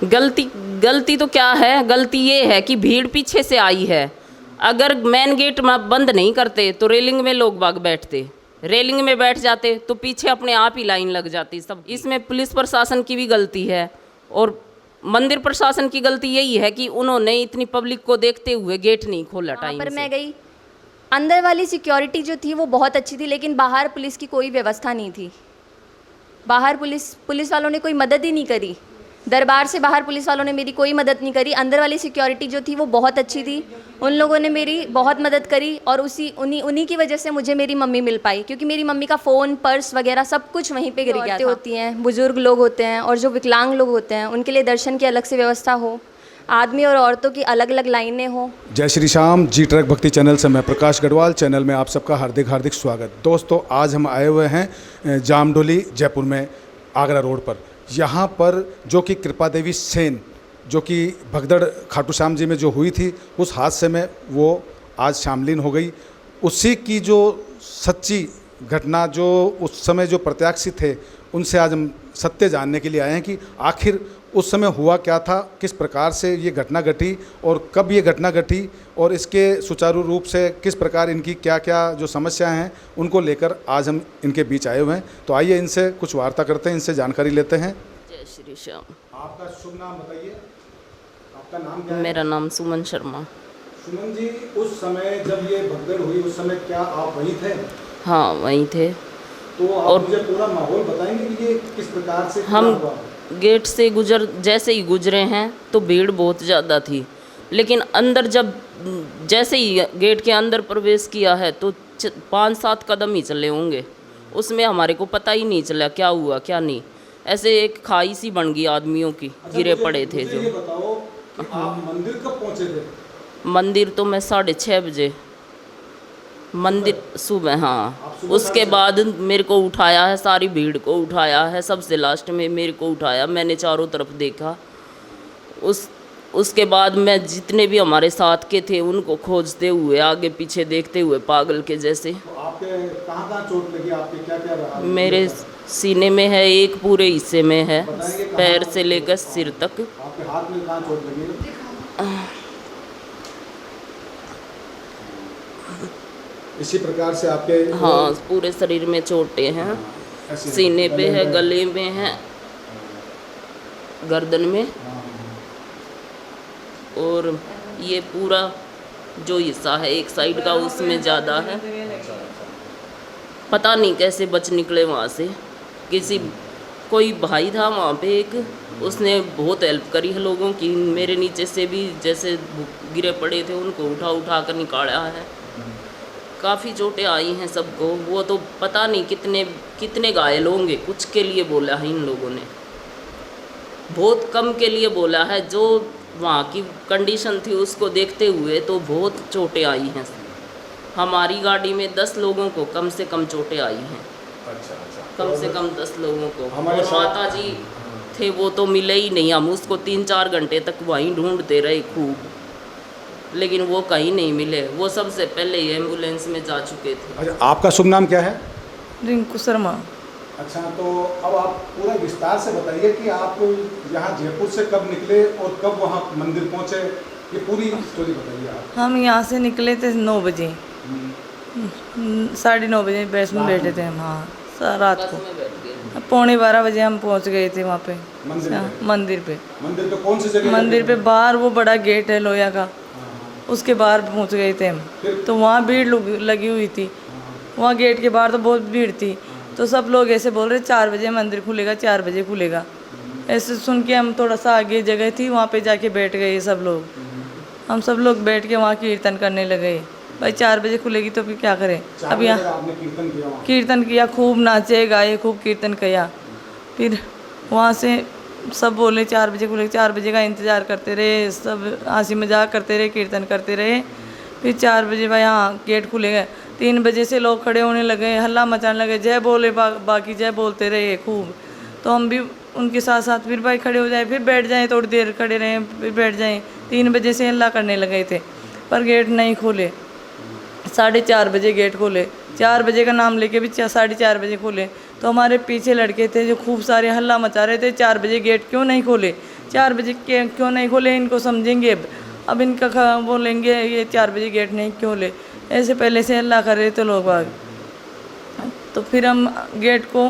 गलती गलती तो क्या है, गलती ये है कि भीड़ पीछे से आई है। अगर मेन गेट बंद नहीं करते तो रेलिंग में लोग बाग बैठते, रेलिंग में बैठ जाते तो पीछे अपने आप ही लाइन लग जाती सब। इसमें पुलिस प्रशासन की भी गलती है और मंदिर प्रशासन की गलती यही है कि उन्होंने इतनी पब्लिक को देखते हुए गेट नहीं खोला टाइम पर से। मैं गई, अंदर वाली सिक्योरिटी जो थी वो बहुत अच्छी थी, लेकिन बाहर पुलिस की कोई व्यवस्था नहीं थी। बाहर पुलिस वालों ने कोई मदद ही नहीं करी। दरबार से बाहर पुलिस वालों ने मेरी कोई मदद नहीं करी। अंदर वाली सिक्योरिटी जो थी वो बहुत अच्छी थी, उन लोगों ने मेरी बहुत मदद करी और उन्हीं की वजह से मुझे मेरी मम्मी मिल पाई, क्योंकि मेरी मम्मी का फ़ोन, पर्स वगैरह सब कुछ वहीं पे गिर गया था। होती हैं, बुज़ुर्ग लोग होते हैं और जो विकलांग लोग होते हैं उनके लिए दर्शन की अलग से व्यवस्था हो, आदमी और औरतों की अलग अलग लाइनें हो। जय श्री श्याम। जी ट्रक भक्ति चैनल से मैं प्रकाश गढ़वाल, चैनल में आप सबका हार्दिक हार्दिक स्वागत। दोस्तों, आज हम आए हुए हैं जामडोली जयपुर में, आगरा रोड पर। यहाँ पर जो कि कृपा देवी सेन, जो कि भगदड़ खाटू श्याम जी में जो हुई थी, उस हादसे में वो आज शामलीन हो गई। उसी की जो सच्ची घटना, जो उस समय जो प्रत्याशी थे, उनसे आज हम सत्य जानने के लिए आए हैं कि आखिर उस समय हुआ क्या था, किस प्रकार से ये घटना घटी और कब ये घटना घटी और इसके सुचारू रूप से किस प्रकार इनकी क्या क्या जो समस्याएं हैं उनको लेकर आज हम इनके बीच आए हुए हैं। तो आइए इनसे कुछ वार्ता करते हैं, इनसे जानकारी लेते हैं। जय श्री श्याम। आपका शुभ नाम बताइए, आपका नाम क्या है? मेरा नाम सुमन शर्मा। सुमन जी, उस समय जब ये भगदड़ हुई उस समय क्या आप वहीं थे? हाँ, वहीं थे। तो आप मुझे पूरा माहौल बताएंगे कि ये किस प्रकार से हम हुआ? गेट से जैसे ही गुजरे हैं तो भीड़ बहुत ज़्यादा थी, लेकिन अंदर जैसे ही गेट के अंदर प्रवेश किया है तो 5-7 कदम ही चले होंगे, उसमें हमारे को पता ही नहीं चला क्या हुआ क्या नहीं। ऐसे एक खाई सी बन गई आदमियों की, गिरे पड़े थे जो। ये बताओ कि आप मंदिर कब पहुंचे थे? मंदिर तो मैं 6:30 बजे, मंदिर सुबह, हाँ। उसके बाद मेरे को उठाया है, सारी भीड़ को उठाया है, सबसे लास्ट में मेरे को उठाया। मैंने चारों तरफ देखा। उसके बाद मैं जितने भी हमारे साथ के थे उनको खोजते हुए, आगे पीछे देखते हुए पागल के जैसे। तो आपके कहाँ चोट लगी, आपके क्या क्या रहा? मेरे सीने में है, एक पूरे हिस्से में है, पैर से लेकर सिर तक। आपके हाथ में कहाँ चोट लगी? इसी प्रकार से आपके? हाँ, पूरे शरीर में चोटें हैं। सीने पे है, गले में है, गर्दन में, और ये पूरा जो हिस्सा है एक साइड का उसमें ज़्यादा है। पता नहीं कैसे बच निकले वहाँ से। कोई भाई था वहाँ पे एक, उसने बहुत हेल्प करी है लोगों की। मेरे नीचे से भी जैसे गिरे पड़े थे उनको उठा कर निकाला है। काफ़ी चोटें आई हैं सबको। वो तो पता नहीं कितने घायल होंगे। कुछ के लिए बोला है इन लोगों ने, बहुत कम के लिए बोला है। जो वहाँ की कंडीशन थी उसको देखते हुए तो बहुत चोटें आई हैं। हमारी गाड़ी में 10 लोगों को कम से कम चोटें आई हैं। अच्छा। कम से कम 10 लोगों को। हमारे और माता जी थे वो तो मिले ही नहीं। हम उसको 3-4 घंटे तक वहीं ढूंढते रहे खूब, लेकिन वो कहीं नहीं मिले। वो सबसे पहले ही एम्बुलेंस में जा चुके थे। अच्छा, आपका शुभ नाम क्या है? रिंकू शर्मा। अच्छा, तो अब आप पूरा विस्तार से बताइए कि आप यहाँ जयपुर से कब निकले और कब वहाँ मंदिर पहुँचे, ये पूरी स्टोरी बताइए आप। हम यहाँ से निकले थे 9 बजे, 9:30 बजे बस में बैठे थे हम। हाँ, रात बस को में बैठ गए। 11:45 बजे हम पहुँच गए थे वहाँ पे, मंदिर पे? मंदिर पे। मंदिर पे कौन सी जगह? मंदिर पे बाहर वो बड़ा गेट है लोया का, उसके बाहर पहुँच गए थे हम। तो वहाँ भीड़ लगी हुई थी। वहाँ गेट के बाहर तो बहुत भीड़ थी। तो सब लोग ऐसे बोल रहे 4 बजे मंदिर खुलेगा, 4 बजे खुलेगा। ऐसे सुन के हम थोड़ा सा आगे जगह थी वहाँ पे जाके बैठ गए सब लोग। हम सब लोग बैठ के वहाँ कीर्तन करने लगे। भाई 4 बजे खुलेगी तो फिर क्या करें। अब यहाँ आपने कीर्तन किया? कीर्तन किया, खूब नाचे गाए, खूब कीर्तन किया। फिर वहाँ से सब बोले 4 बजे खुलेगा, 4 बजे का इंतज़ार करते रहे, सब हंसी मजाक करते रहे, कीर्तन करते रहे। फिर 4 बजे भाई हाँ गेट खुलेगा। 3 बजे से लोग खड़े होने लगे, हल्ला मचाने लगे, जय बोले बाकी जय बोलते रहे खूब। तो हम भी उनके साथ साथ फिर भाई खड़े हो जाए, फिर बैठ जाएं, थोड़ी देर खड़े रहें, फिर बैठ जाएं। 3 बजे से हल्ला करने लगे थे, पर गेट नहीं खोले। 4:30 बजे गेट खोले। 4 बजे का नाम लेके भी 4:30 बजे खोले। तो हमारे पीछे लड़के थे जो खूब सारे हल्ला मचा रहे थे, 4 बजे गेट क्यों नहीं खोले, 4 बजे के क्यों नहीं खोले, इनको समझेंगे अब इनका बोलेंगे ये 4 बजे गेट नहीं क्यों ले, ऐसे पहले से अल्लाह कर रहे थे लोग बाग। तो फिर हम गेट को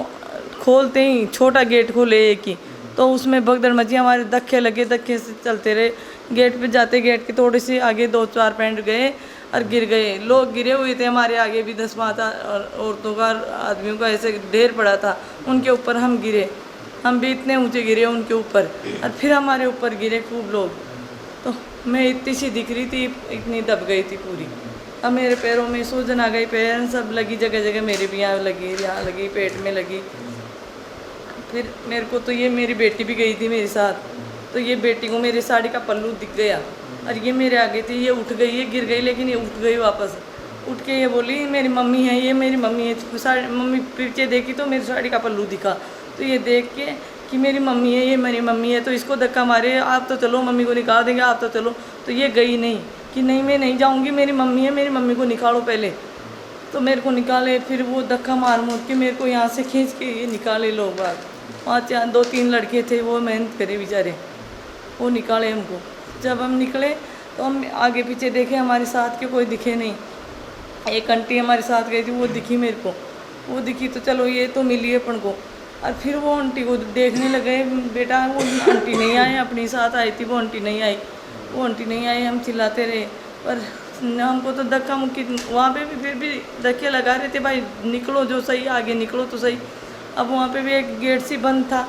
खोलते ही छोटा गेट खोले एक ही, तो उसमें भगदड़ मची, हमारे धक्के लगे, धक्के से चलते रहे। गेट पे जाते गेट के थोड़ी सी आगे 2-4 पैंट गए और गिर गए। लोग गिरे हुए थे हमारे आगे भी 10-12 औरतों का आदमियों का ऐसे ढेर पड़ा था, उनके ऊपर हम गिरे, हम भी इतने ऊंचे गिरे उनके ऊपर, और फिर हमारे ऊपर गिरे खूब लोग। तो मैं इतनी सी दिख रही थी, इतनी दब गई थी पूरी। अब मेरे पैरों में सूजन आ गई, पैर सब लगी जगह जगह, मेरे भी यहाँ लगी, पेट में लगी। फिर मेरे को तो ये मेरी बेटी भी गई थी मेरे साथ, तो ये बेटी को मेरी साड़ी का पल्लू दिख गया, और ये मेरे आगे थी, ये उठ गई, ये गिर गई लेकिन ये उठ गई वापस। उठ के ये बोली मेरी मम्मी है, ये मेरी मम्मी है। साड़ी मम्मी पीछे देखी तो मेरी साड़ी का पल्लू दिखा, तो ये देख के कि मेरी मम्मी है, ये मेरी मम्मी है, तो इसको धक्का मारे, आप तो चलो मम्मी को निकाल देंगे, आप तो चलो। तो ये गई नहीं कि नहीं मैं नहीं जाऊँगी, मेरी मम्मी है, मेरी मम्मी को निकालो पहले। तो मेरे को निकाले, फिर वो धक्का मार मुड़ के मेरे को यहाँ से खींच के ये निकाले लोग बाग। वहाँ 2-3 लड़के थे, वो मेहनत करे बेचारे, वो निकाले हमको। जब हम निकले तो हम आगे पीछे देखे, हमारे साथ के कोई दिखे नहीं। एक आंटी हमारे साथ गई थी, वो दिखी मेरे को, वो दिखी तो चलो ये तो मिली अपन को। और फिर वो आंटी को देखने लगे, बेटा वो आंटी नहीं आए, अपनी साथ आई थी वो आंटी नहीं आई, वो आंटी नहीं आई। हम चिल्लाते रहे, पर हमको तो धक्का मुक्की वहाँ पे भी फिर भी धक्के लगा रहे थे, भाई निकलो जो सही, आगे निकलो तो सही। अब वहाँ पे भी एक गेट सी बंद था,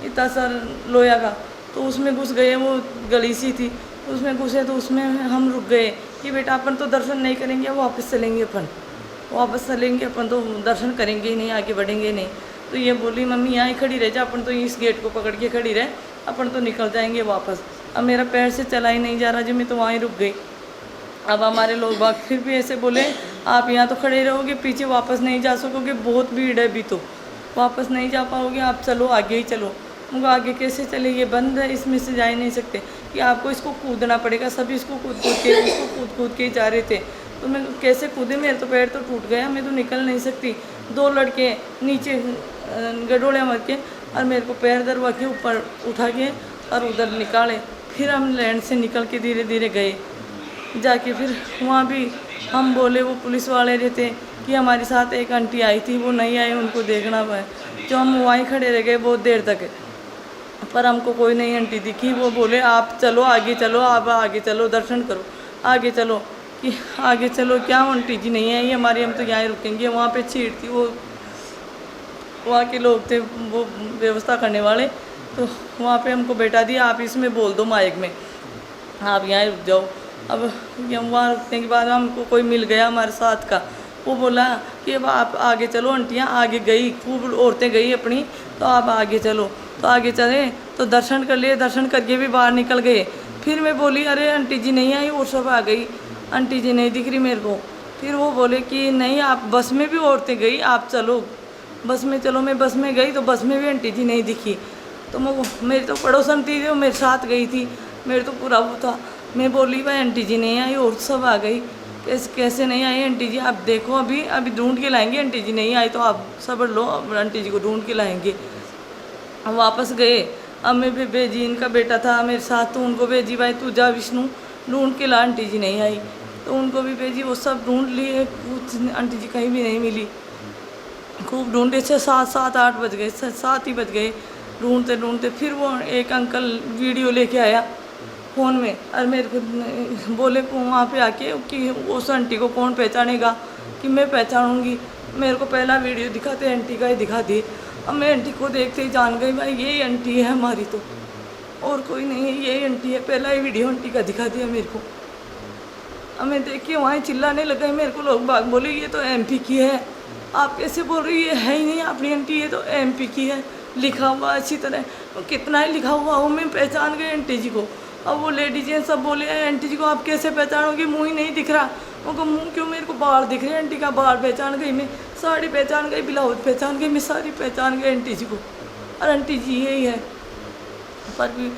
इतना सा लोया का, तो उसमें घुस गए, वो गली सी थी, उसमें घुसे तो उसमें हम रुक गए कि बेटा अपन तो दर्शन नहीं करेंगे, वापस चलेंगे अपन तो दर्शन करेंगे ही नहीं, आगे बढ़ेंगे नहीं। तो ये बोली मम्मी यहाँ ही खड़ी रह जा, अपन तो इस गेट को पकड़ के खड़ी रहे, अपन तो निकल जाएंगे वापस। अब मेरा पैर से चला ही नहीं जा रहा जी, मैं तो वहाँ ही रुक गई। अब हमारे लोग बाग फिर भी ऐसे बोले आप यहाँ तो खड़े रहोगे, पीछे वापस नहीं जा सकोगे, बहुत भीड़ है अभी तो वापस नहीं जा पाओगे, आप चलो आगे ही चलो। उनको आगे कैसे चले, ये बंद है, इसमें से जा ही नहीं सकते, कि आपको इसको कूदना पड़ेगा। सभी इसको कूद के जा रहे थे, तो मैं कैसे कूदे, मेरे तो पैर तो टूट गया, मैं तो निकल नहीं सकती। 2 लड़के नीचे गडोले मार के और मेरे को पैर दरवा के ऊपर उठा के और उधर निकाले। फिर हम लैंड से निकल के धीरे धीरे गए, जाके फिर वहाँ भी हम बोले, वो पुलिस वाले रहते कि हमारे साथ एक आंटी आई थी, वो नहीं आई, उनको देखना है। जो हम वहीं खड़े रह गए बहुत देर तक, पर हमको कोई नहीं आंटी दिखी। वो बोले आप चलो आगे चलो, आप आगे चलो, दर्शन करो, आगे चलो। कि आगे चलो क्या, आंटी जी नहीं आई हमारी, हम तो यहाँ रुकेंगे। वहाँ पे छीड़ थी, वो वहाँ के लोग थे वो व्यवस्था करने वाले, तो वहाँ पे हमको बैठा दिया, आप इसमें बोल दो माइक में, आप यहाँ रुक जाओ। अब वहाँ रुकने के बाद हमको कोई मिल गया हमारे साथ का, वो बोला कि अब आप आगे चलो, आंटियाँ आगे गई, खूब औरतें गई अपनी, तो आप आगे चलो। तो आगे चले तो दर्शन कर लिए, दर्शन करके भी बाहर निकल गए। फिर मैं बोली अरे आंटी जी नहीं आई, और सब आ गई, आंटी जी नहीं दिख रही मेरे को। फिर वो बोले कि नहीं आप बस में भी औरतें गई, आप चलो बस में चलो। मैं बस में गई तो बस में भी आंटी जी नहीं दिखी। तो मेरी तो पड़ोसन थी, वो मेरे साथ गई थी, मेरे तो पूरा वो था। मैं बोली भाई आंटी जी नहीं आई, और सब आ गई, कैसे नहीं आई आंटी जी, आप देखो अभी ढूंढ के लाएंगे, आंटी जी नहीं आई तो आप सब्र लो, अब आंटी जी को ढूंढ के लाएंगे। हम वापस गए, अब मैं भी भेजी, इनका बेटा था मेरे साथ, तो उनको भेजी भाई तू जा विष्णु ढूंढ के ला, आंटी जी नहीं आई, तो उनको भी भेजी। वो सब ढूंढ लिए, कुछ आंटी जी कहीं भी नहीं मिली, खूब ढूंढे, 6-7-8 बज गए, 7 ही बज गए ढूंढते ढूंढते। फिर वो एक अंकल वीडियो लेके आया फ़ोन में, और मेरे को बोले वहाँ पे आके कि उस आंटी को कौन पहचानेगा, कि मैं पहचानूँगी। मेरे को पहला वीडियो दिखाते आंटी का ही दिखा दी। अब मैं आंटी को देखते ही जान गई भाई यही आंटी है हमारी, तो और कोई नहीं है, यही आंटी है। पहला ही वीडियो आंटी का दिखा दिया मेरे को। अब मैं देख के वहाँ चिल्लाने लगा, मेरे को लोग बाग बोले ये तो MP की है, आप कैसे बोल रही है ही नहीं अपनी आंटी, ये तो MP की है, लिखा हुआ अच्छी तरह, कितना ही लिखा हुआ हो, मैं पहचान गई आंटी जी को। अब वो लेडीज हैं सब बोले आंटी जी को आप कैसे पहचानोगे, मुँह ही नहीं दिख रहा। उनको मुँह क्यों, मेरे को बाल दिख रहे हैं, आंटी का बाल पहचान गई मैं, साड़ी पहचान गई, ब्लाउज पहचान गई मैं, सारी पहचान गई आंटी जी को, और आंटी जी यही है। पर भी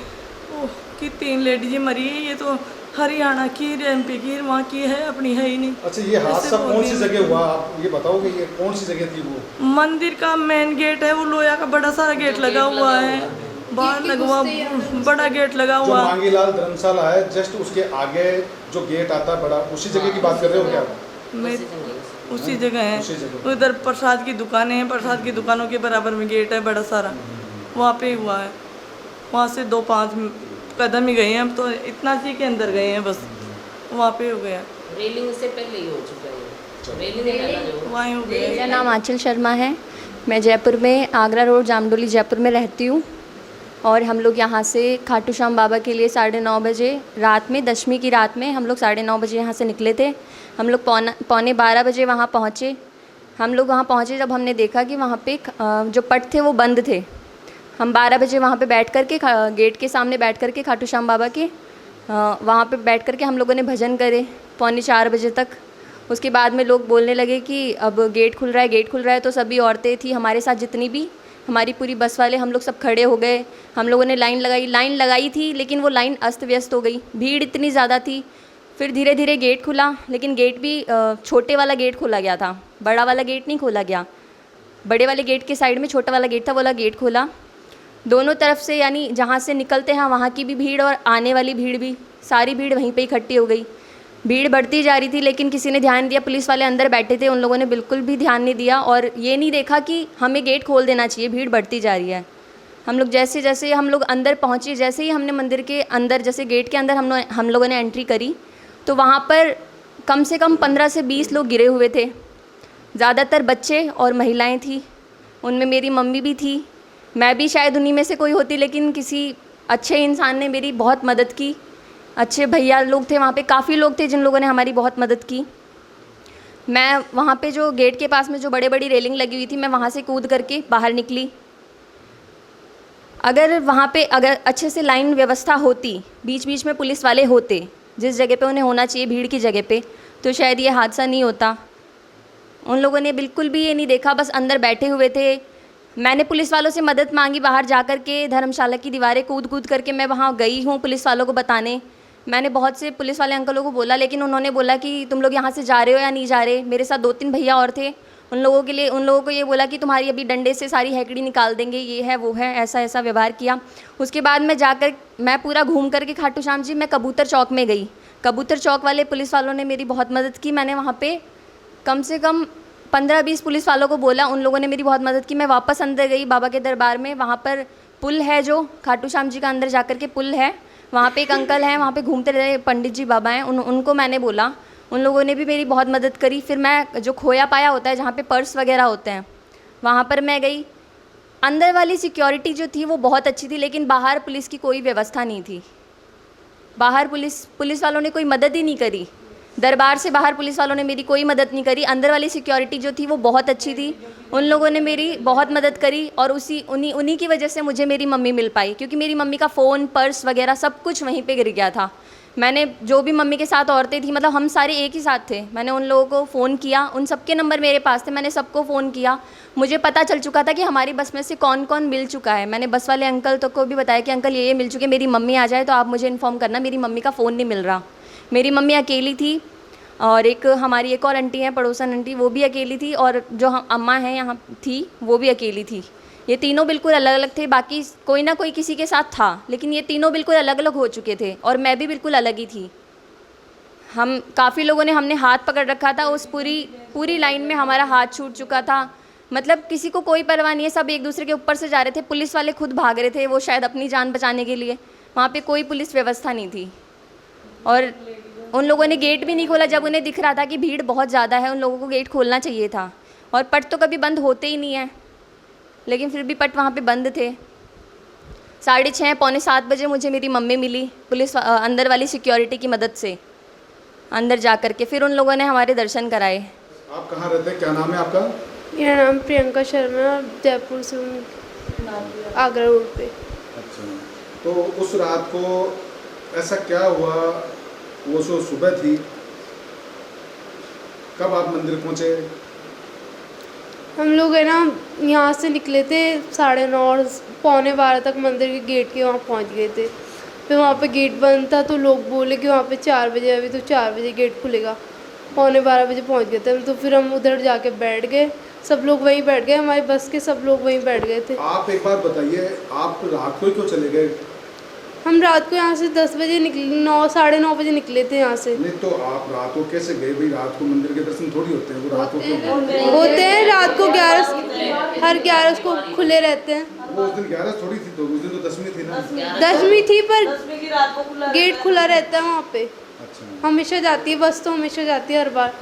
वो कि 3 लेडीजें मरी है, ये तो हरियाणा की, MP की, वहाँ की है, अपनी है ही नहीं। अच्छा ये हादसा कौन सी जगह हुआ, आप ये बताओगे, ये कौन सी जगह थी? वो मंदिर का मेन गेट है, वो लोया का बड़ा सारा गेट लगा हुआ है, बाहर लगा हुआ बड़ा गेट लगा जो हुआ। मांगीलाल धर्मशाला है जस्ट उसके आगे जो गेट आता है बड़ा, उसी जगह की बात कर रहे हो क्या? मैं उसी जगह उसी है, जगह। उधर प्रसाद की दुकानें हैं, प्रसाद की दुकानों के बराबर में गेट है बड़ा सारा, वहाँ पे हुआ है। वहाँ से 2-5 कदम ही गए हैं हम, तो इतना सी के अंदर गए हैं बस, वहाँ पे हो गया, रेलिंग से पहले ही हो चुका है, रेलिंग है ना जो वहाँ हो गया। मेरा नाम आंचल शर्मा है। मैं जयपुर में आगरा रोड जामडोली जयपुर में रहती हूँ। और हम लोग यहाँ से खाटू श्याम बाबा के लिए 9:30 बजे रात में, दशमी की रात में हम लोग 9:30 बजे यहाँ से निकले थे। हम लोग पौने 12 बजे वहाँ पहुँचे। हम लोग वहाँ पहुँचे जब हमने देखा कि वहाँ पे जो पट थे वो बंद थे। हम 12 बजे वहाँ पे बैठ कर के गेट के सामने बैठ कर के खाटू श्याम बाबा के वहाँ पे बैठ कर के हम लोगों ने भजन करे पौने 4 बजे तक। उसके बाद में लोग बोलने लगे कि अब गेट खुल रहा है, गेट खुल रहा है। तो सभी औरतें थी हमारे साथ, जितनी भी हमारी पूरी बस वाले, हम लोग सब खड़े हो गए। हम लोगों ने लाइन लगाई थी, लेकिन वो लाइन अस्त व्यस्त हो गई, भीड़ इतनी ज़्यादा थी। फिर धीरे धीरे गेट खुला, लेकिन गेट भी छोटे वाला गेट खोला गया था, बड़ा वाला गेट नहीं खोला गया। बड़े वाले गेट के साइड में छोटा वाला गेट था, वाला गेट खोला। दोनों तरफ से, यानी जहाँ से निकलते हैं वहाँ की भी भीड़ और आने वाली भीड़ भी, सारी भीड़ वहीं पे इकट्ठी हो गई। भीड़ बढ़ती जा रही थी, लेकिन किसी ने ध्यान दिया। पुलिस वाले अंदर बैठे थे, उन लोगों ने बिल्कुल भी ध्यान नहीं दिया और ये नहीं देखा कि हमें गेट खोल देना चाहिए, भीड़ बढ़ती जा रही है। हम लोग जैसे जैसे हम लोग अंदर पहुँचे, जैसे ही हमने मंदिर के अंदर, जैसे गेट के अंदर हम लोगों ने एंट्री करी, तो वहाँ पर कम से कम 15 से 20 लोग गिरे हुए थे। ज़्यादातर बच्चे और महिलाएँ थी, उनमें मेरी मम्मी भी थी। मैं भी शायद उन्हीं में से कोई होती, लेकिन किसी अच्छे इंसान ने मेरी बहुत मदद की। अच्छे भैया लोग थे वहाँ पे, काफ़ी लोग थे जिन लोगों ने हमारी बहुत मदद की। मैं वहाँ पे जो गेट के पास में जो बड़ी रेलिंग लगी हुई थी, मैं वहाँ से कूद करके बाहर निकली। अगर वहाँ पे अगर अच्छे से लाइन व्यवस्था होती, बीच बीच में पुलिस वाले होते जिस जगह पे उन्हें होना चाहिए, भीड़ की जगह पे, तो शायद ये हादसा नहीं होता। उन लोगों ने बिल्कुल भी ये नहीं देखा, बस अंदर बैठे हुए थे। मैंने पुलिस वालों से मदद मांगी, बाहर जा कर के धर्मशाला की दीवारें कूद करके मैं वहाँ गई हूँ पुलिस वालों को बताने। मैंने बहुत से पुलिस वाले अंकलों को बोला, लेकिन उन्होंने बोला कि तुम लोग यहाँ से जा रहे हो या नहीं जा रहे। मेरे साथ 2-3 भैया और थे, उन लोगों को ये बोला कि तुम्हारी अभी डंडे से सारी हैकड़ी निकाल देंगे, ये है वो है, ऐसा व्यवहार किया। उसके बाद मैं पूरा घूम करके खाटू श्याम जी, मैं कबूतर चौक में गई। कबूतर चौक वाले पुलिस वालों ने मेरी बहुत मदद की। मैंने वहाँ पे कम से कम 15-20 पुलिस वालों को बोला, उन लोगों ने मेरी बहुत मदद की। मैं वापस अंदर गई बाबा के दरबार में। वहाँ पर पुल है, जो खाटू श्याम जी का अंदर जा कर के पुल है, वहाँ पे एक अंकल हैं, वहाँ पे घूमते रहे पंडित जी बाबा हैं, उनको मैंने बोला, उन लोगों ने भी मेरी बहुत मदद करी। फिर मैं जो खोया पाया होता है, जहाँ पे पर्स वगैरह होते हैं, वहाँ पर मैं गई। अंदर वाली सिक्योरिटी जो थी वो बहुत अच्छी थी, लेकिन बाहर पुलिस की कोई व्यवस्था नहीं थी। बाहर पुलिस वालों ने कोई मदद ही नहीं करी। दरबार से बाहर पुलिस वालों ने मेरी कोई मदद नहीं करी। अंदर वाली सिक्योरिटी जो थी वो बहुत अच्छी थी, उन लोगों ने मेरी बहुत मदद करी। और उन्हीं की वजह से मुझे मेरी मम्मी मिल पाई, क्योंकि मेरी मम्मी का फ़ोन, पर्स वगैरह सब कुछ वहीं पे गिर गया था। मैंने जो भी मम्मी के साथ औरतें थी, मतलब हम सारे एक ही साथ थे, मैंने उन लोगों को फ़ोन किया, उन सबके नंबर मेरे पास थे, मैंने सबको फ़ोन किया। मुझे पता चल चुका था कि हमारी बस में से कौन कौन मिल चुका है। मैंने बस वाले अंकल तो को भी बताया कि अंकल ये मिल चुके, मेरी मम्मी आ जाए तो आप मुझे इन्फॉर्म करना, मेरी मम्मी का फ़ोन नहीं मिल रहा। मेरी मम्मी अकेली थी और हमारी एक और आंटी हैं, पड़ोसन आंटी, वो भी अकेली थी, और जो हम अम्मा हैं यहाँ थी वो भी अकेली थी। ये तीनों बिल्कुल अलग अलग थे। बाकी कोई ना कोई किसी के साथ था, लेकिन ये तीनों बिल्कुल अलग अलग हो चुके थे और मैं भी बिल्कुल अलग ही थी। हम काफ़ी लोगों ने हमने हाथ पकड़ रखा था, उस पूरी लाइन में हमारा हाथ छूट चुका था। मतलब किसी को कोई परवाह नहीं है, सब एक दूसरे के ऊपर से जा रहे थे। पुलिस वाले खुद भाग रहे थे, वो शायद अपनी जान बचाने के लिए। वहाँ पे कोई पुलिस व्यवस्था नहीं थी और उन लोगों ने गेट भी नहीं खोला जब उन्हें दिख रहा था कि भीड़ बहुत ज़्यादा है। उन लोगों को गेट खोलना चाहिए था। और पट तो कभी बंद होते ही नहीं है, लेकिन फिर भी पट वहाँ पे बंद थे। 6:30 पौने 7 बजे मुझे मेरी मम्मी मिली, पुलिस अंदर वाली सिक्योरिटी की मदद से अंदर जा कर के। फिर उन लोगों ने हमारे दर्शन कराए। आप कहाँ रहते हैं, क्या नाम है आपका? मेरा नाम प्रियंका शर्मा है और जयपुर से हूँ, आगरा रोड पे। अच्छा, तो उस रात को ऐसा क्या हुआ? वो सुबह थी, कब आप मंदिर पहुँचे? हम लोग है ना यहाँ से निकले थे 9:30 और पौने 12 तक मंदिर के गेट के वहाँ पहुँच गए थे। फिर वहाँ पे गेट बंद था तो लोग बोले कि वहाँ पे 4 बजे, अभी तो 4 बजे गेट खुलेगा। पौने 12 बजे पहुँच गए थे, तो फिर हम उधर जाके बैठ गए सब लोग वहीं बैठ गए, हमारी बस के सब लोग वहीं बैठ गए थे। आप एक बार बताइए, आप रात को ही क्यों चले गए? हम रात को यहाँ से 10 बजे निकले, 9 साढ़े 9 बजे निकले थे यहाँ से। नहीं तो आप रात को कैसे गए भाई? रात को मंदिर के दर्शन थोड़ी होते हैं, वो रात को क्यों गए? होते हैं रात को 11, हर 11 को खुले रहते हैं। वो उस दिन 11 थोड़ी थी, तो उस दिन तो 10वीं थी ना। 10वीं थी पर 10वीं की रात को खुला गेट खुला रहता है वहाँ पे, अच्छा, हमेशा जाती है बस, तो हमेशा जाती है हर बार।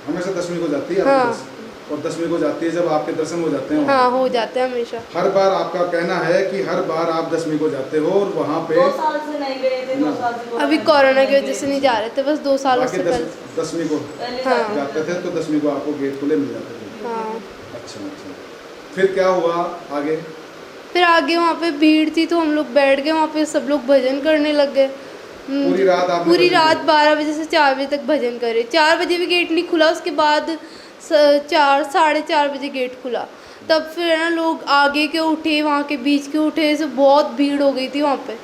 हमेशा 10वीं को जाती है हाँ। आपकी बस? और 10वीं को जाती है जब आपके दर्शन हो जाते हैं वहाँ? हाँ हो जाते हैं हमेशा। हर बार आपका कहना है कि हर बार आप 10वीं को जाते हो और वहाँ पे 2 साल से नहीं गए थे, 2 साल से अभी कोरोना की वजह से नहीं जा रहे थे, बस 2 सालों बाकी से पहले। 10वीं को पहले हाँ जाते थे, तो 10वीं को आपको गेट खुले मिल जाते थे। हाँ। अच्छा अच्छा, फिर क्या हुआ आगे? फिर आगे वहाँ पे भीड़ थी तो हम लोग बैठ गए, वहाँ पे सब लोग भजन करने लग गए। पूरी रात आपने पूरी भजन रात किया? 12 बजे से 4 बजे तक भजन करे। 4 बजे भी गेट नहीं खुला, उसके बाद 4 साढ़े 4 बजे गेट खुला। तब फिर ना लोग आगे के उठे, वहाँ के बीच के उठे, ऐसे बहुत भीड़ हो गई थी वहाँ पे।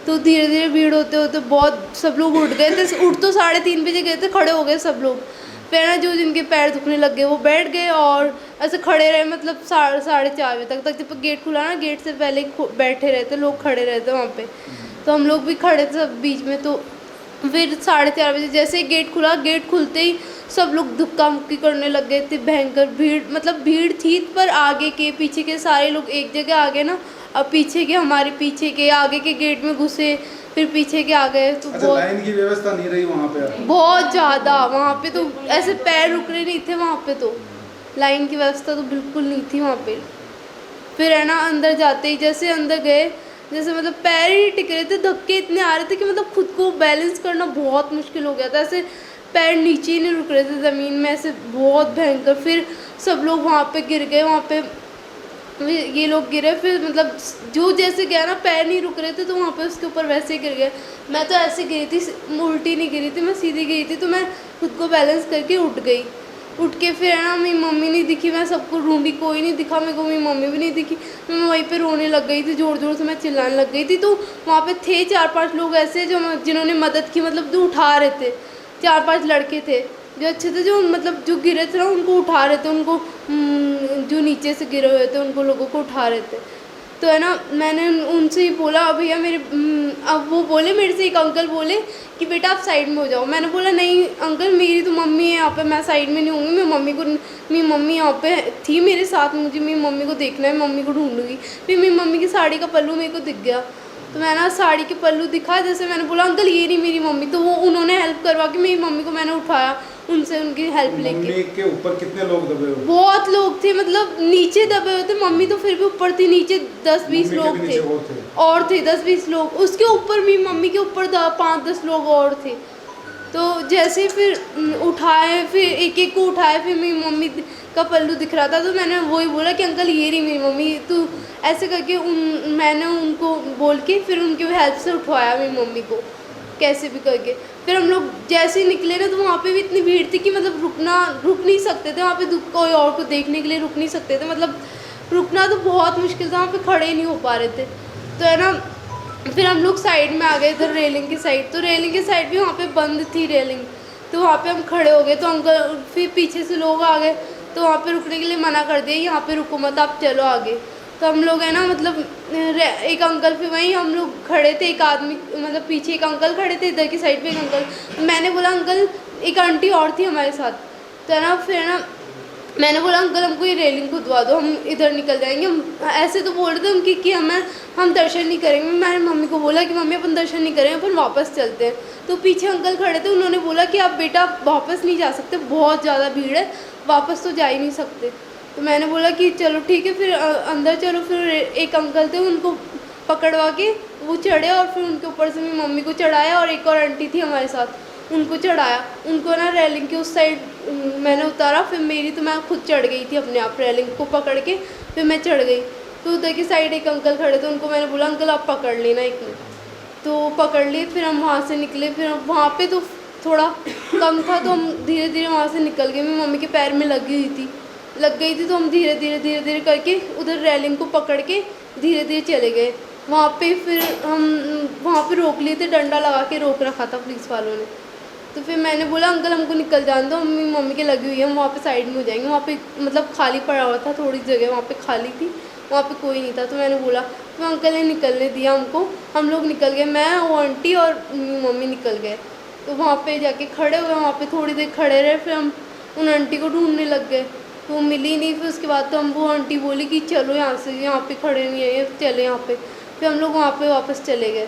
तो धीरे धीरे भीड़ होते होते बहुत सब लोग उठ गए थे। उठ तो 3:30 बजे गए थे, खड़े हो गए सब लोग। फिर ना जो जिनके पैर दुखने लग गए वो बैठ गए और ऐसे खड़े रहे, मतलब 4:30 बजे तक जब गेट खुला ना, गेट से पहले बैठे रहते लोग, खड़े रहते वहाँ पे। तो हम लोग भी खड़े थे सब बीच में। तो फिर 4:30 बजे जैसे ही गेट खुला, गेट खुलते ही सब लोग धक्का मुक्की करने लग गए थे। भयंकर भीड़, मतलब भीड़ थी पर आगे के पीछे के सारे लोग एक जगह आ गए ना। अब पीछे के, हमारे पीछे के आगे के गेट में घुसे, फिर पीछे के आ गए। तो अच्छा, लाइन की व्यवस्था नहीं रही वहाँ पे? बहुत ज़्यादा वहाँ पे तो ऐसे पैर रुक रहे नहीं थे वहाँ पे, तो लाइन की व्यवस्था तो बिल्कुल नहीं थी वहाँ पे। फिर है ना अंदर जाते ही जैसे अंदर गए, जैसे मतलब पैर ही नहीं टिक रहे थे, धक्के इतने आ रहे थे कि मतलब खुद को बैलेंस करना बहुत मुश्किल हो गया था। ऐसे पैर नीचे ही नहीं रुक रहे थे ज़मीन में, ऐसे बहुत भयंकर। फिर सब लोग वहाँ पे गिर गए, वहाँ पे ये लोग गिरे। फिर मतलब जो जैसे गया ना, पैर नहीं रुक रहे थे तो वहाँ पे उसके ऊपर वैसे ही गिर गए। मैं तो ऐसे गिरी थी, उल्टी नहीं गिरी थी, मैं सीधी गिरी थी। तो मैं खुद को बैलेंस करके उठ गई। उठ के फिर है ना मेरी मम्मी नहीं दिखी, मैं सबको ढूंढी, कोई नहीं दिखा मेरे को, मेरी मम्मी भी नहीं दिखी। मैं वहीं पे रोने लग गई थी, ज़ोर ज़ोर से मैं चिल्लाने लग गई थी। तो वहाँ पे थे 4-5 लोग ऐसे जिन्होंने मदद की, मतलब जो उठा रहे थे। 4-5 लड़के थे जो अच्छे थे, जो मतलब जो गिरे थे ना उनको उठा रहे थे, उनको जो नीचे से गिरे हुए थे उनको लोगों को उठा रहे थे। तो है ना मैंने उनसे ही बोला, भैया मेरे अब वो बोले मेरे से, एक अंकल बोले कि बेटा आप साइड में हो जाओ। मैंने बोला नहीं अंकल, मेरी तो मम्मी है यहाँ पे, मैं साइड में नहीं होंगी। मेरी मम्मी यहाँ पे थी मेरे साथ, मुझे मेरी मम्मी को देखना है, मम्मी को ढूंढूंगी। फिर मेरी मम्मी की साड़ी का पल्लू मेरे को दिख गया, तो मैं ना साड़ी के पल्लू दिखा, जैसे मैंने बोला अंकल ये नहीं मेरी मम्मी। तो वो उन्होंने हेल्प करवा के मेरी मम्मी को मैंने उठाया, उनसे उनकी हेल्प लेके। मम्मी के ऊपर कितने लोग दबे हुए? बहुत लोग थे, मतलब नीचे दबे हुए थे, मम्मी तो फिर भी ऊपर थी, नीचे 10-20 मम्मी के लोग भी थे नीचे और थे 10-20 लोग। उसके ऊपर मेरी मम्मी के ऊपर 5-10 लोग और थे। तो जैसे फिर उठाए, फिर एक एक को उठाए, फिर मेरी मम्मी का पल्लू दिख रहा था। तो मैंने वही बोला कि अंकल ये रही मेरी मम्मी। तो ऐसे करके मैंने उनको बोल के फिर उनकी हेल्प से उठवाया मेरी मम्मी को, कैसे भी करके। फिर हम लोग जैसे ही निकले ना, तो वहाँ पे भी इतनी भीड़ थी कि मतलब रुक नहीं सकते थे वहाँ पे, कोई और को देखने के लिए रुक नहीं सकते थे, मतलब रुकना तो बहुत मुश्किल था, वहाँ पे खड़े ही नहीं हो पा रहे थे। तो है ना फिर हम लोग साइड में आ गए, इधर रेलिंग की साइड। तो रेलिंग की साइड भी वहाँ पे बंद थी रेलिंग, तो वहाँ पे हम खड़े हो गए। तो अंकल फिर पीछे से लोग आ गए, तो वहाँ पे रुकने के लिए मना कर दिया, यहाँ पे रुको मत, आप चलो आगे। तो हम लोग है ना, मतलब एक अंकल, फिर वहीं हम लोग खड़े थे, एक आदमी, मतलब पीछे एक अंकल खड़े थे, इधर की साइड पे एक अंकल। मैंने बोला अंकल, एक आंटी और थी हमारे साथ। तो है ना फिर ना मैंने बोला अंकल हमको ये रेलिंग खुदवा दो, हम इधर निकल जाएंगे। हम ऐसे तो बोल रहे थे कि हम दर्शन नहीं करेंगे। मैंने मम्मी को बोला कि मम्मी अपन दर्शन नहीं करेंगे, अपन वापस चलते हैं। तो पीछे अंकल खड़े थे, उन्होंने बोला कि आप बेटा वापस नहीं जा सकते, बहुत ज़्यादा भीड़ है, वापस तो जा ही नहीं सकते। तो मैंने बोला कि चलो ठीक है, फिर अंदर चलो। फिर एक अंकल थे, उनको पकड़वा के वो चढ़े और फिर उनके ऊपर से मेरी मम्मी को चढ़ाया, और एक और आंटी थी हमारे साथ, उनको चढ़ाया। उनको ना रेलिंग के उस साइड मैंने उतारा, फिर मेरी तो मैं खुद चढ़ गई थी अपने आप, रेलिंग को पकड़ के फिर मैं चढ़ गई। तो उधर की साइड एक अंकल खड़े थे, उनको मैंने बोला अंकल आप पकड़ लेना एक मिनट। तो पकड़ लिए, फिर हम वहाँ से निकले। फिर वहाँ पे तो थोड़ा कम था, तो हम धीरे धीरे वहाँ से निकल गए। मेरी मम्मी के पैर में लग गई थी, तो हम धीरे धीरे करके उधर रेलिंग को पकड़ के धीरे धीरे चले गए। वहाँ पे फिर हम वहाँ पे रोक लिए थे, डंडा लगा के रोक रखा था पुलिस वालों ने। तो फिर मैंने बोला अंकल हमको निकल जाने दो, मम्मी के लगी हुई है, हम वहाँ पे साइड में हो जाएंगे। वहाँ पे मतलब खाली पड़ा हुआ था, थोड़ी जगह वहाँ पे खाली थी, वहाँ पे कोई नहीं था। तो मैंने बोला, तो अंकल ने निकलने दिया हमको, हम लोग निकल गए, मैं वो आंटी और मम्मी निकल गए। तो वहाँ पे जाके खड़े हुए, वहाँ पे थोड़ी देर खड़े रहे, फिर हम उन आंटी को ढूंढने लग गए, तो वो मिली नहीं। फिर उसके बाद तो हम वो आंटी बोली कि चलो यहाँ से, यहाँ पे खड़े नहीं है, चले यहाँ पे। फिर हम लोग वहाँ पे वापस चले गए।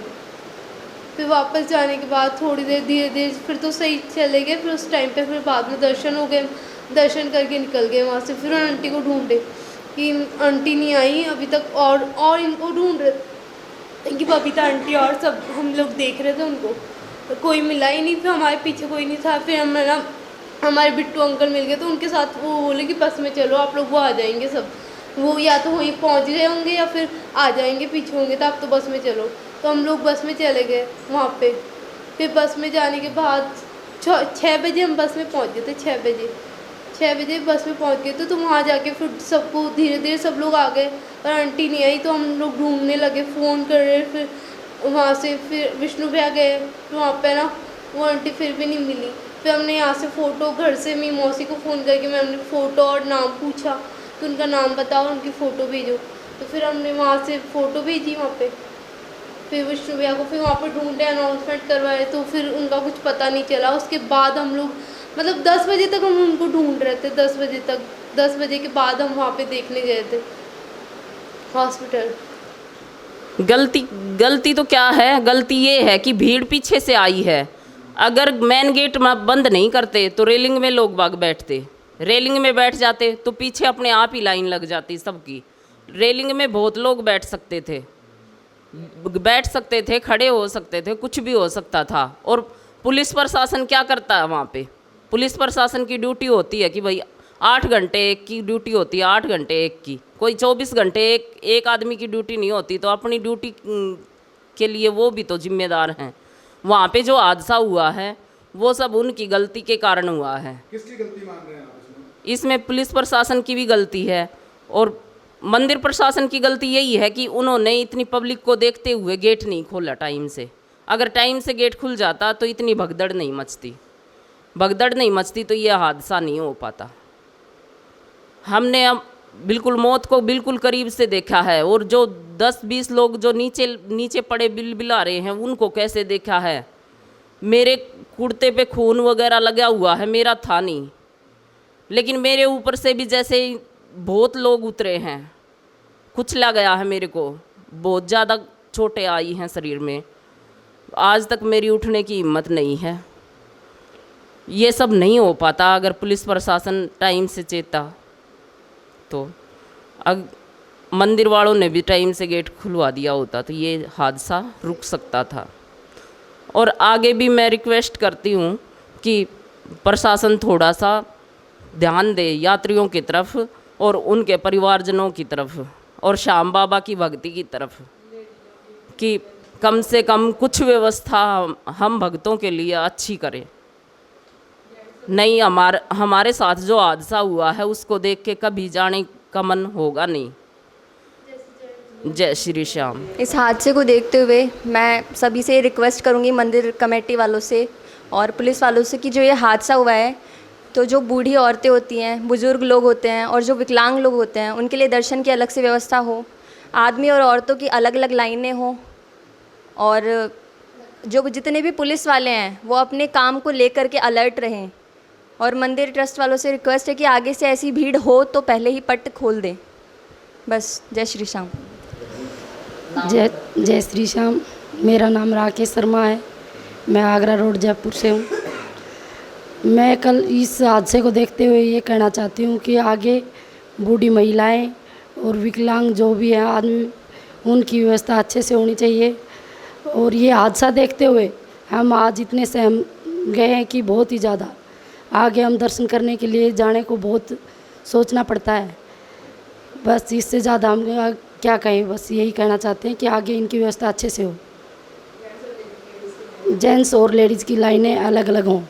फिर वापस जाने के बाद थोड़ी देर धीरे धीरे फिर तो सही चले गए। फिर उस टाइम पे फिर बाद में दर्शन हो गए, दर्शन करके निकल गए वहाँ से। फिर आंटी को ढूंढे कि आंटी नहीं आई अभी तक, और इनको ढूंढ रहे कि बबीता आंटी और सब हम लोग देख रहे थे उनको, तो कोई मिला ही नहीं। फिर हमारे पीछे कोई नहीं था। फिर हम ना हमारे बिट्टू अंकल मिल गए, तो उनके साथ वो बोले कि बस में चलो आप लोग, वो आ जाएंगे सब, वो या तो वहीं पहुंच रहे होंगे या फिर आ जाएंगे, पीछे होंगे, तो आप तो बस में चलो। तो हम लोग बस में चले गए वहाँ पे। फिर बस में जाने के बाद 6 बजे हम बस में पहुँच गए थे, 6 बजे बस में पहुँच गए थे। तो वहाँ जाके फिर सबको धीरे धीरे सब लोग आ गए, और आंटी नहीं आई। तो हम लोग ढूंढने लगे, फ़ोन कर रहे। फिर वहाँ से फिर विष्णु भैया गए, फिर वहाँ पे ना वो आंटी फिर भी नहीं मिली। फिर हमने यहाँ से फ़ोटो, घर से मेरी मौसी को फ़ोन करके मैं हमने फ़ोटो और नाम पूछा, तो उनका नाम बताओ, उनकी फ़ोटो भेजो। तो फिर हमने वहाँ से फ़ोटो भेजी वहाँ पे। फिर विष्णु भैया को फिर वहाँ पर ढूंढे, अनाउंसमेंट करवाए, तो फिर उनका कुछ पता नहीं चला। उसके बाद हम लोग मतलब 10 बजे तक हम उनको ढूंढ रहे थे, 10 बजे तक। 10 बजे के बाद हम वहाँ पे देखने गए थे हॉस्पिटल। गलती तो क्या है, गलती ये है कि भीड़ पीछे से आई है। अगर मेन गेट में बंद नहीं करते तो रेलिंग में लोग बाग बैठते, रेलिंग में बैठ जाते तो पीछे अपने आप ही लाइन लग जाती सबकी। रेलिंग में बहुत लोग बैठ सकते थे, खड़े हो सकते थे, कुछ भी हो सकता था। और पुलिस प्रशासन क्या करता है वहाँ पे? पुलिस प्रशासन की ड्यूटी होती है कि भाई 8 घंटे एक की ड्यूटी होती है, 8 घंटे एक की, कोई 24 घंटे एक आदमी की ड्यूटी नहीं होती। तो अपनी ड्यूटी के लिए वो भी तो जिम्मेदार हैं। वहाँ पे जो हादसा हुआ है वो सब उनकी गलती के कारण हुआ है। किसकी गलती मान रहे हैं आप इसमें पुलिस प्रशासन की भी गलती है, और मंदिर प्रशासन की गलती यही है कि उन्होंने इतनी पब्लिक को देखते हुए गेट नहीं खोला टाइम से। अगर टाइम से गेट खुल जाता तो इतनी भगदड़ नहीं मचती, तो ये हादसा नहीं हो पाता। हमने अब बिल्कुल मौत को बिल्कुल करीब से देखा है, और जो 10-20 लोग जो नीचे पड़े बिलबिला रहे हैं उनको कैसे देखा है। मेरे कुर्ते पे खून वगैरह लगा हुआ है, मेरा था नहीं, लेकिन मेरे ऊपर से भी जैसे बहुत लोग उतरे हैं, कुचला गया है मेरे को, बहुत ज़्यादा चोटें आई हैं शरीर में। आज तक मेरी उठने की हिम्मत नहीं है। ये सब नहीं हो पाता अगर पुलिस प्रशासन टाइम से चेता तो। मंदिर वालों ने भी टाइम से गेट खुलवा दिया होता तो ये हादसा रुक सकता था। और आगे भी मैं रिक्वेस्ट करती हूँ कि प्रशासन थोड़ा सा ध्यान दे यात्रियों की तरफ और उनके परिवारजनों की तरफ और श्याम बाबा की भक्ति की तरफ, कि कम से कम कुछ व्यवस्था हम भक्तों के लिए अच्छी करें। नहीं, हमारे साथ जो हादसा हुआ है उसको देख के कभी जाने का मन होगा नहीं। जय श्री श्याम। इस हादसे को देखते हुए मैं सभी से रिक्वेस्ट करूंगी, मंदिर कमेटी वालों से और पुलिस वालों से, कि जो ये हादसा हुआ है तो जो बूढ़ी औरतें होती हैं, बुज़ुर्ग लोग होते हैं और जो विकलांग लोग होते हैं उनके लिए दर्शन की अलग से व्यवस्था हो, आदमी और औरतों की अलग अलग लाइनें हों, और जो जितने भी पुलिस वाले हैं वो अपने काम को लेकर के अलर्ट रहें। और मंदिर ट्रस्ट वालों से रिक्वेस्ट है कि आगे से ऐसी भीड़ हो तो पहले ही पट खोल दें। बस, जय श्री श्याम। जय श्री श्याम। मेरा नाम राकेश शर्मा है, मैं आगरा रोड जयपुर से हूँ। मैं कल इस हादसे को देखते हुए ये कहना चाहती हूँ कि आगे बूढ़ी महिलाएं और विकलांग जो भी हैं आदमी, उनकी व्यवस्था अच्छे से होनी चाहिए। और ये हादसा देखते हुए हम आज इतने सहम गए हैं कि बहुत ही ज़्यादा आगे हम दर्शन करने के लिए जाने को बहुत सोचना पड़ता है। बस इससे ज़्यादा हम क्या कहें, बस यही कहना चाहते हैं कि आगे इनकी व्यवस्था अच्छे से हो, जेंट्स और लेडीज़ की लाइनें अलग अलग हों।